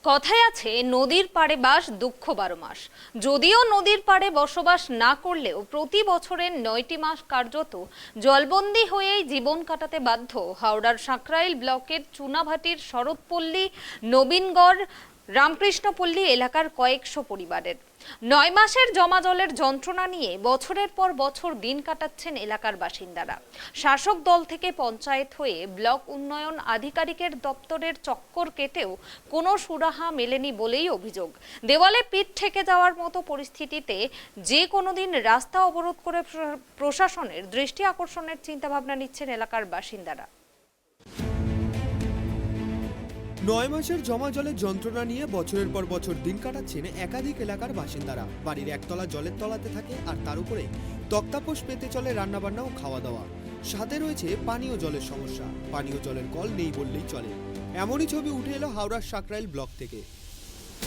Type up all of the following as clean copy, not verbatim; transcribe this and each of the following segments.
কথায় আছে নদীর পাড়ে বাস দুঃখ 12 মাস। যদিও নদীর পাড়ে বসবাস না করলেও প্রতি বছরের 9টি মাস কার্যত জলবন্দী হয়েই জীবন কাটাতে বাধ্য হাওড়ার সাঁকরাইল ব্লকের চুনাভাটির শরৎপল্লী, নবীনগড়, রামকৃষ্ণপল্লী এলাকার কয়েকশো পরিবারের। 9 মাসের জমা জলের যন্ত্রণা নিয়ে বছরের পর বছর দিন কাটাচ্ছেন এলাকার বাসিন্দারা। শাসক দল থেকে পঞ্চায়েত হয়ে ব্লক উন্নয়ন আধিকারিকের দপ্তরের চক্কর কেটেও কোনো সুরাহা মেলেনি বলেই অভিযোগ। দেওয়ালে পিঠ ঠেকে যাওয়ার মতো পরিস্থিতিতে যে কোনো দিন রাস্তা অবরোধ করে প্রশাসনের দৃষ্টি আকর্ষণের চিন্তাভাবনা নিচ্ছেন এলাকার বাসিন্দারা। 9 মাসের জমা জলের যন্ত্রণা নিয়ে বছরের পর বছর দিন কাটাচ্ছেন একাধিক এলাকার বাসিন্দারা। বাড়ির একতলা জলের তলাতে থাকে, আর তার উপরে তক্তাপোষ পেতে চলে রান্নাবান্না ও খাওয়া দাওয়া। সাথে রয়েছে পানীয় জলের সমস্যা। পানীয় জলের কল নেই বললেই চলে। এমনই ছবি উঠে এলো হাওড়ার সাঁকরাইল ব্লক থেকে।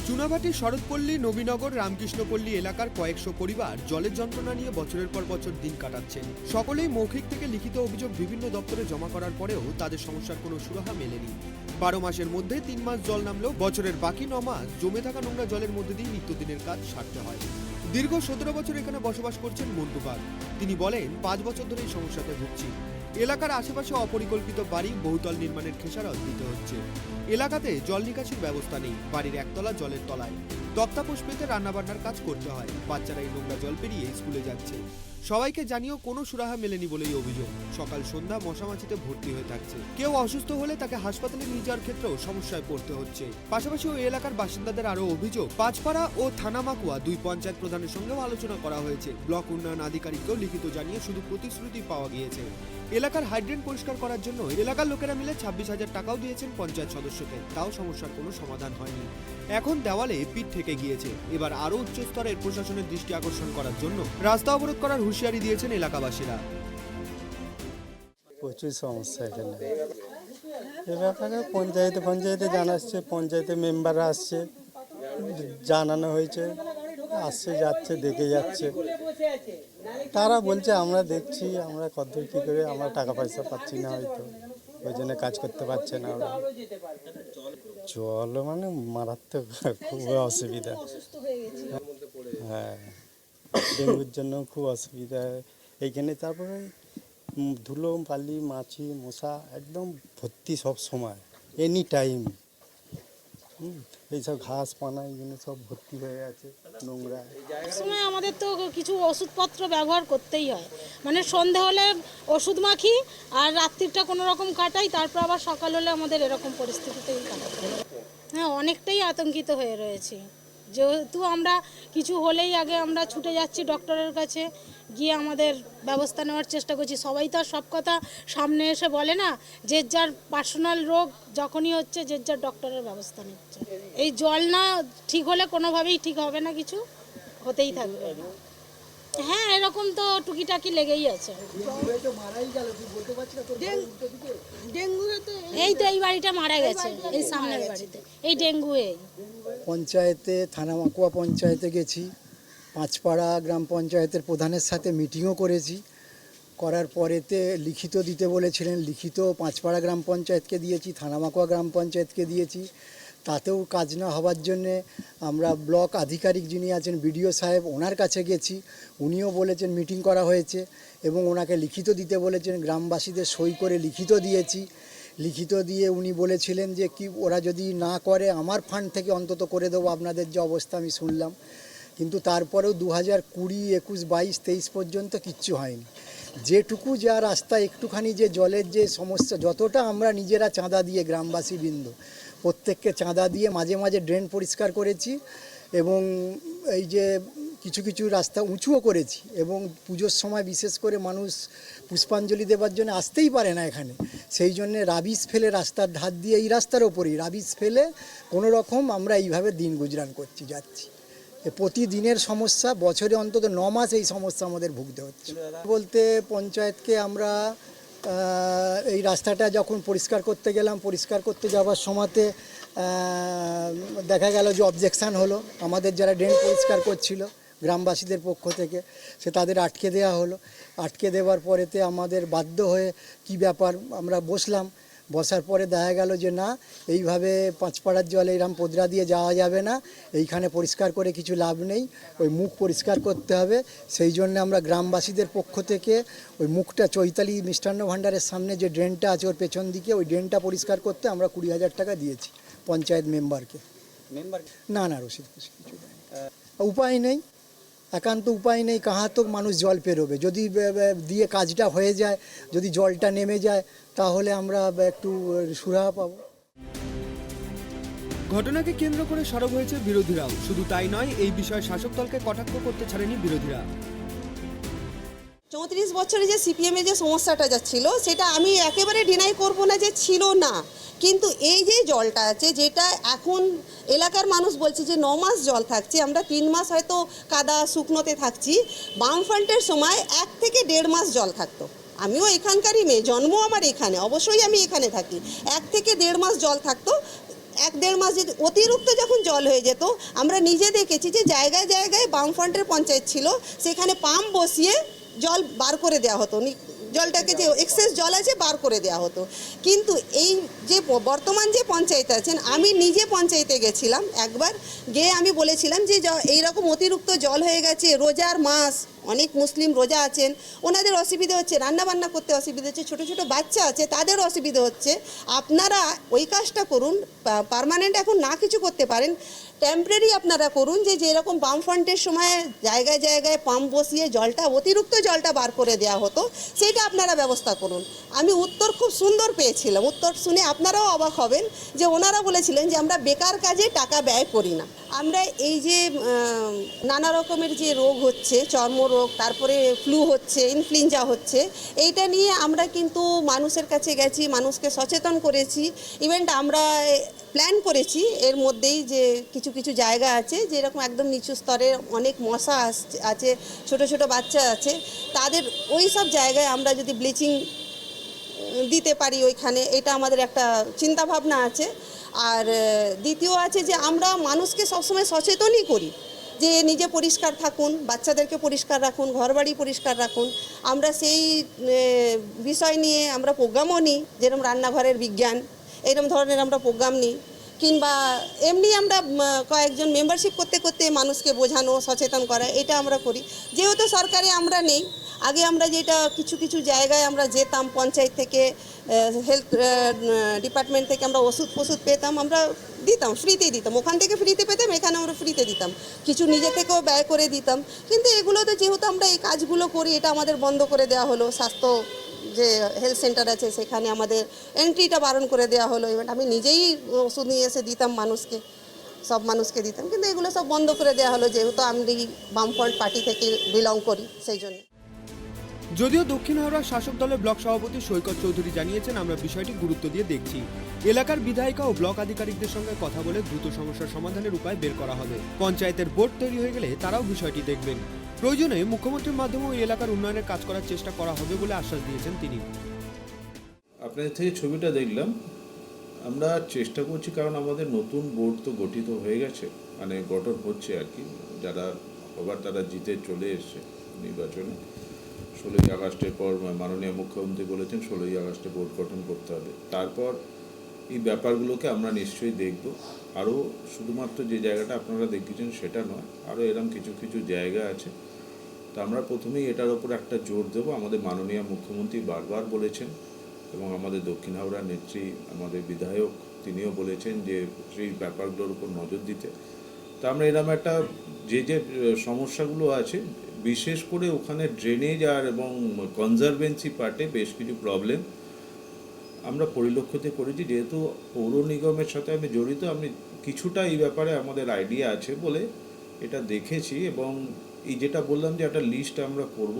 চুনাভাটির শরৎপল্লী, নবীনগর, রামকৃষ্ণপল্লী এলাকার কয়েকশো পরিবার জলের যন্ত্রণা নিয়ে বছরের পর বছর দিন কাটাচ্ছেন। সকলেই মৌখিক থেকে লিখিত অভিযোগ বিভিন্ন দপ্তরে জমা করার পরেও তাদের সমস্যার কোনো সুরাহা মেলেনি। 12 মাসের মধ্যে 3 মাস জল নামলেও বছরের বাকি 9 মাস জমে থাকা নোংরা জলের মধ্যে দিয়ে নিত্যদিনের কাজ সারতে হয়। দীর্ঘ 17 বছর এখানে বসবাস করছেন মন্টু পাল। তিনি বলেন, 5 বছর ধরে এই সমস্যাতে ভুগছি। এলাকার আশেপাশে অপরিকল্পিত বাড়ি, বহুতল নির্মাণের খেসারত দিতে হচ্ছে। এলাকাতে জল নিকাশির ব্যবস্থা নেই। বাড়ির একতলা জলের তলায় তক্তাপোষ পেতে রান্নাবান্নার কাজ করতে হয়। বাচ্চারা এই নোংরা জল পেরিয়ে স্কুলে যাচ্ছে। সবাইকে জানিয়েও কোনো সুরাহা মেলেনি বলেই অভিযোগ। সকাল সন্ধ্যা মশামাছিতে ভর্তি হয়ে থাকছে। কেউ অসুস্থ হলে তাকে হাসপাতালে নিয়ে যাওয়ার ক্ষেত্রেও সমস্যায় পড়তে হচ্ছে। পাশাপাশি ওই এলাকার বাসিন্দাদের আরও অভিযোগ, পাঁচপাড়া ও থানামাকুয়া 2 পঞ্চায়েত প্রধানের সঙ্গেও আলোচনা করা হয়েছে। ব্লক উন্নয়ন আধিকারিককেও লিখিত জানিয়ে শুধু প্রতিশ্রুতি পাওয়া গিয়েছে। এলাকার হাইড্রেন পরিষ্কার করার জন্য এলাকার লোকেরা মিলে 26,000 টাকাও দিয়েছেন পঞ্চায়েত সদস্যকে, তাও সমস্যার কোনো সমাধান হয়নি। এখন দেওয়ালে পিঠ ঠেকে গিয়েছে। এবার আরও উচ্চ স্তরের প্রশাসনের দৃষ্টি আকর্ষণ করার জন্য রাস্তা অবরোধ করার হুঁশিয়ারি দিয়েছেন এলাকাবাসীরা। প্রচুর সমস্যা এখানে। এ ব্যাপারে পঞ্চায়েতে জানাচ্ছে, পঞ্চায়েতের মেম্বাররা আসছে, জানানো হয়েছে, আসছে যাচ্ছে, দেখে যাচ্ছে। তারা বলছে আমরা দেখছি, আমরা কতদূর কী করে, আমরা টাকা পয়সা পাচ্ছি না, হয়তো ওই জন্য কাজ করতে পারছে না ওরা। জল মানে মারাত্মক, খুব অসুবিধা। হ্যাঁ, ডেঙ্গুর জন্য খুব অসুবিধা এইখানে। তারপরে ধুলো, বালি, মাছি, মশা একদম ভর্তি সব সময়, এনি টাইম। এইসব ঘাস পানা এগুলো সব ভর্তি হয়ে আছে নোংরা। সময় আমাদের তো কিছু ওষুধপত্র ব্যবহার করতেই হয়, মানে সন্ধে হলে ওষুধ মাখি আর রাত্রিটা কোনো রকম কাটাই, তারপর আবার সকাল হলে আমাদের এরকম পরিস্থিতিতেই কাটাতে হয়। হ্যাঁ, অনেকটাই আতঙ্কিত হয়ে রয়েছি, যেহেতু আমরা কিছু হলেই আগে আমরা ছুটে যাচ্ছি ডক্টরের কাছে, গিয়ে আমাদের ব্যবস্থা নেওয়ার চেষ্টা করছি। সবাই তো আর সব কথা সামনে এসে বলে না, যে যার পার্সোনাল রোগ যখনই হচ্ছে যে যার ডক্টরের ব্যবস্থা নিচ্ছে। এই জল না ঠিক হলে কোনোভাবেই ঠিক হবে না, কিছু হতেই থাকবে। হ্যাঁ, এরকম তো টুকিটাকি লেগেই আছে। এই তো এই বাড়িটা মারা গেছে, এই সামনের বাড়িতে এই ডেঙ্গু। পঞ্চায়েতে, থানামাকুয়া পঞ্চায়েতে গেছি, পাঁচপাড়া গ্রাম পঞ্চায়েতের প্রধানের সাথে মিটিংও করেছি। করার পরেতে লিখিত দিতে বলেছিলেন, লিখিত পাঁচপাড়া গ্রাম পঞ্চায়েতকে দিয়েছি, থানামাকুয়া গ্রাম পঞ্চায়েতকে দিয়েছি। তাতেও কাজ না হওয়ার জন্যে আমরা ব্লক আধিকারিক যিনি আছেন বিডিও সাহেব, ওনার কাছে গেছি। উনিও বলেছেন মিটিং করা হয়েছে এবং ওনাকে লিখিত দিতে বলেছেন। গ্রামবাসীদের সই করে লিখিত দিয়েছি। লিখিত দিয়ে উনি বলেছিলেন যে কি ওরা যদি না করে আমার ফান্ড থেকে অন্তত করে দেবো, আপনাদের যে অবস্থা আমি শুনলাম। কিন্তু তারপরেও 2020, 21, 22, 23 পর্যন্ত কিচ্ছু হয়নি। যেটুকু যা রাস্তা একটুখানি যে জলের যে সমস্যা, যতটা আমরা নিজেরা চাঁদা দিয়ে গ্রামবাসী বৃন্দ প্রত্যেককে চাঁদা দিয়ে মাঝে মাঝে ড্রেন পরিষ্কার করেছি এবং এই যে কিছু কিছু রাস্তা উঁচুও করেছি। এবং পুজোর সময় বিশেষ করে মানুষ পুষ্পাঞ্জলি দেওয়ার জন্য আসতেই পারে না এখানে, সেই জন্যে রাবিশ ফেলে রাস্তার ধার দিয়ে, এই রাস্তার ওপরেই রাবিশ ফেলে কোনো রকম আমরা এইভাবে দিন গুজরান করছি, যাচ্ছি। প্রতিদিনের সমস্যা, বছরে অন্তত 9 মাস এই সমস্যা আমাদের ভুগতে হচ্ছে। বলতে পঞ্চায়েতকে আমরা এই রাস্তাটা যখন পরিষ্কার করতে গেলাম, পরিষ্কার করতে যাওয়ার সময়তে দেখা গেল যে অবজেকশান হলো। আমাদের যারা ড্রেন পরিষ্কার করছিল গ্রামবাসীদের পক্ষ থেকে, সে তাদের আটকে দেওয়া হলো। আটকে দেওয়ার পরেতে আমাদের বাধ্য হয়ে কি ব্যাপার আমরা বসলাম, বসার পরে দেখা গেল যে না, এইভাবে পাঁচপাড়ার জলে এরম পোদরা দিয়ে যাওয়া যাবে না, এইখানে পরিষ্কার করে কিছু লাভ নেই, ওই মুখ পরিষ্কার করতে হবে। সেই জন্য আমরা গ্রামবাসীদের পক্ষ থেকে ওই মুখটা চৈতালি মিষ্টান্ন ভাণ্ডারের সামনে যে ড্রেনটা আছে ওর পেছন দিকে ওই ড্রেনটা পরিষ্কার করতে আমরা 20,000 টাকা দিয়েছি পঞ্চায়েত মেম্বারকে। না না, রসিদ ফসিদ কিছু দেয়নি। উপায় নেই, একান্ত উপায় নেই, কাহা তো মানুষ জল পেরোবে। যদি দিয়ে কাজটা হয়ে যায়, যদি জলটা নেমে যায়, তাহলে আমরা একটু সুরাহা পাবো। ঘটনাকে কেন্দ্র করে সরব হয়েছে বিরোধীরাও। শুধু তাই নয়, এই বিষয়ে শাসক দলকে কটাক্ষ করতে ছাড়েনি বিরোধীরা। 34 বছরে যে সিপিএমে যে সমস্যাটা যাচ্ছিল সেটা আমি একেবারে ডিনাই করব না যে ছিল না, কিন্তু এই যে জলটা আছে যেটা এখন এলাকার মানুষ বলছে যে 9 মাস জল থাকছে, আমরা 3 মাস হয়তো কাদা শুকনোতে থাকছি, বামফ্রন্টের সময় 1 থেকে 1.5 মাস জল থাকতো। আমিও এখানকারই মেয়ে, জন্ম আমার এখানে, অবশ্যই আমি এখানে থাকি। 1 থেকে 1.5 মাস জল থাকতো। 1-1.5 মাস যদি অতিরিক্ত যখন জল হয়ে যেত, আমরা নিজে দেখেছি যে জায়গায় জায়গায় বামফ্রন্টের পঞ্চায়েত ছিল, সেখানে পাম্প বসিয়ে জল বার করে দেওয়া হতো, জলটাকে যে এক্সেস জল আছে বার করে দেওয়া হতো। কিন্তু এই যে বর্তমান যে পঞ্চায়েত আছেন, আমি নিজে পঞ্চায়েতে গেছিলাম একবার, গিয়ে আমি বলেছিলাম যে এইরকম অতিরিক্ত জল হয়ে গেছে, রোজার মাস, অনেক মুসলিম রোজা আছেন, ওনাদের অসুবিধা হচ্ছে, রান্নাবান্না করতে অসুবিধা হচ্ছে, ছোটো ছোটো বাচ্চা আছে তাদের অসুবিধা হচ্ছে। আপনারা ওই কাজটা করুন, পার্মানেন্ট এখন না কিছু করতে পারেন, টেম্পোরারি আপনারা করুন, যে যেরকম বামফ্রন্টের সময় জায়গায় জায়গায় পাম্প বসিয়ে জলটা অতিরিক্ত জলটা বার করে দেওয়া হতো, সেইটা আপনারা ব্যবস্থা করুন। আমি উত্তর খুব সুন্দর পেয়েছিলাম, উত্তর শুনে আপনারাও অবাক হবেন যে ওনারা বলেছিলেন যে আমরা বেকার কাজে টাকা ব্যয় করি না। আমরা এই যে নানা রকমের যে রোগ হচ্ছে, চর্মরোগ, তারপরে ফ্লু হচ্ছে, ইনফ্লুয়েঞ্জা হচ্ছে, এইটা নিয়ে আমরা কিন্তু মানুষের কাছে গেছি, মানুষকে সচেতন করেছি। ইভেন আমরা প্ল্যান করেছি এর মধ্যেই যে কিছু কিছু জায়গা আছে যেরকম একদম নিচু স্তরে অনেক মশা আছে, ছোট ছোট বাচ্চা আছে, তাদের ওই সব জায়গায় আমরা যদি ব্লিচিং দিতে পারি ওইখানে, এটা আমাদের একটা চিন্তা ভাবনা আছে। আর দ্বিতীয় আছে যে আমরা মানুষকে সবসময় সচেতনই করি যে নিজে পরিষ্কার থাকুন, বাচ্চাদেরকে পরিষ্কার রাখুন, ঘরবাড়ি পরিষ্কার রাখুন। আমরা সেই বিষয় নিয়ে আমরা প্রোগ্রামও নিই, যেরকম রান্নাঘরের বিজ্ঞান, এরকম ধরনের আমরা প্রোগ্রাম নিই, কিংবা এমনি আমরা কয়েকজন মেম্বারশিপ করতে করতে মানুষকে বোঝানো, সচেতন করা, এটা আমরা করি। যেহেতু সরকারে আমরা নেই, আগে আমরা যেটা কিছু কিছু জায়গায় আমরা যেতাম, পঞ্চায়েত থেকে, হেলথ ডিপার্টমেন্ট থেকে আমরা ওষুধ পেতাম, আমরা দিতাম, ফ্রিতেই দিতাম, ওখান থেকে ফ্রিতে পেতাম, এখানে আমরা ফ্রিতে দিতাম, কিছু নিজে থেকেও ব্যয় করে দিতাম। কিন্তু এগুলোতে যেহেতু আমরা এই কাজগুলো করি, এটা আমাদের বন্ধ করে দেওয়া হলো। স্বাস্থ্য যে হেলথ সেন্টার আছে সেখানে আমাদের এন্ট্রিটা বারণ করে দেওয়া হলো। ইভেন আমি নিজেই ওষুধ নিয়ে এসে দিতাম মানুষকে, সব মানুষকে দিতাম, কিন্তু এগুলো সব বন্ধ করে দেওয়া হলো, যেহেতু আমি বামফ্রন্ট পার্টি থেকে বিলং করি সেই জন্য। যদিও দক্ষিণ হাওড়ার শাসক দলের ব্লক সভাপতি সৈকত চৌধুরী জানিয়েছেন, আমরা বিষয়টি গুরুত্ব দিয়ে দেখছি, এলাকার বিধায়িকা ও ব্লক আধিকারিকদের সঙ্গে কথা বলে দ্রুত সমস্যার সমাধানের উপায় বের করা হবে। পঞ্চায়েতের বোর্ড তৈরি হয়ে গেলে তারাও বিষয়টি দেখবেন। প্রয়োজনে মুখ্যমন্ত্রীর মাধ্যমে ওই এলাকার উন্নয়নের কাজ করার চেষ্টা করা হবে বলে আশ্বাস দিয়েছেন তিনি। আপনাদের থেকে ছবিটা দেখলাম, আমরা চেষ্টা করছি, কারণ আমাদের নতুন বোর্ড তো গঠিত হয়ে গেছে, মানে গঠন হচ্ছে আর কি, যারা আবার তারা জিতে চলে এসছে নির্বাচনে। 16ই আগস্টের পর মাননীয় মুখ্যমন্ত্রী বলেছেন 16ই আগস্টে বোর্ড গঠন করতে হবে। তারপর এই ব্যাপারগুলোকে আমরা নিশ্চয়ই দেখব। আরও শুধুমাত্র যে জায়গাটা আপনারা দেখেছেন সেটা নয়, আরও এরকম কিছু কিছু জায়গা আছে। তো আমরা প্রথমেই এটার ওপর একটা জোর দেব। আমাদের মাননীয় মুখ্যমন্ত্রী বারবার বলেছেন, এবং আমাদের দক্ষিণ হাওড়ার নেত্রী, আমাদের বিধায়ক, তিনিও বলেছেন যে সেই ব্যাপারগুলোর উপর নজর দিতে। তো আমরা এরকম একটা যে সমস্যাগুলো আছে, বিশেষ করে ওখানে ড্রেনেজ আর এবং কনজারভেন্সি পার্টে বেশ কিছু প্রবলেম আমরা পরিলক্ষিত করেছি। যেহেতু পৌর নিগমের সাথে আমি জড়িত, আমি কিছুটা এই ব্যাপারে আমাদের আইডিয়া আছে বলে এটা দেখেছি। এবং এই যেটা বললাম যে একটা লিস্ট আমরা করব,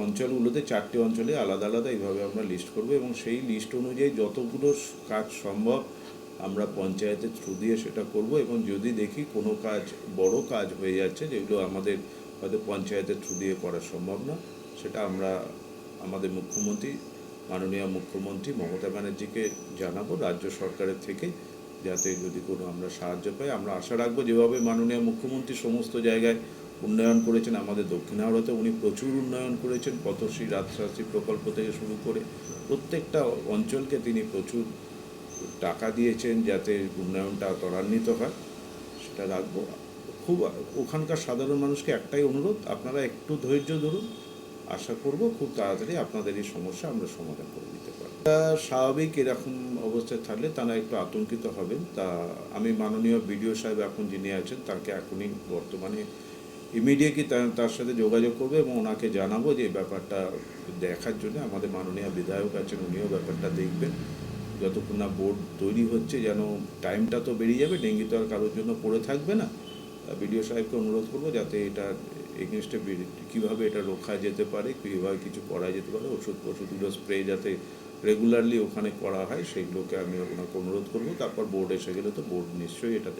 অঞ্চলগুলোতে 4টে অঞ্চলে আলাদা আলাদা এইভাবে আমরা লিস্ট করব, এবং সেই লিস্ট অনুযায়ী যতগুলো কাজ সম্ভব আমরা পঞ্চায়েতের থ্রু দিয়ে সেটা করব। এবং যদি দেখি কোনো কাজ, বড় কাজ হয়ে যাচ্ছে যেগুলো আমাদের হয়তো পঞ্চায়েতের থ্রু দিয়ে করা সম্ভব না, সেটা আমরা আমাদের মুখ্যমন্ত্রী, মাননীয় মুখ্যমন্ত্রী মমতা ব্যানার্জিকে জানাবো রাজ্য সরকারের থেকে, যাতে যদি কোনো আমরা সাহায্য পাই। আমরা আশা রাখবো যেভাবে মাননীয় মুখ্যমন্ত্রী সমস্ত জায়গায় উন্নয়ন করেছেন। আমাদের দক্ষিণ হাওড়াতে উনি প্রচুর উন্নয়ন করেছেন, পথশ্রী রাজশ্রী প্রকল্প থেকে শুরু করে প্রত্যেকটা অঞ্চলকে তিনি প্রচুর টাকা দিয়েছেন যাতে উন্নয়নটা ত্বরান্বিত হয়, সেটা রাখবো। খুব ওখানকার সাধারণ মানুষকে একটাই অনুরোধ, আপনারা একটু ধৈর্য ধরুন, আশা করব খুব তাড়াতাড়ি আপনাদের এই সমস্যা আমরা সমাধান করে দিতে পারি। স্বাভাবিক এরকম অবস্থায় থাকলে তারা একটু আতঙ্কিত হবেন। তা আমি মাননীয় বিডিও সাহেব এখন যিনি আছেন তাকে এখনই বর্তমানে ইমিডিয়েটলি তার সাথে যোগাযোগ করবে এবং ওনাকে জানাবো যে এই ব্যাপারটা দেখার জন্য। আমাদের মাননীয় বিধায়ক আছেন, উনিও ব্যাপারটা দেখবেন যতক্ষণ না বোর্ড তৈরি হচ্ছে, যেন টাইমটা তো বেরিয়ে যাবে, ডেঙ্গি তো আর কারোর জন্য পড়ে থাকবে না। বিডিও সাহেবকে অনুরোধ করবো যাতে এটা এগেনস্টে কীভাবে এটা রোখা যেতে পারে, কীভাবে কিছু করা যেতে পারে, ওষুধগুলো স্প্রে যাতে রেগুলারলি ওখানে করা হয় সেগুলোকে আমি ওনাকে অনুরোধ করবো। তারপর বোর্ড এসে গেলে তো বোর্ড নিশ্চয়ই এটা দেখবে।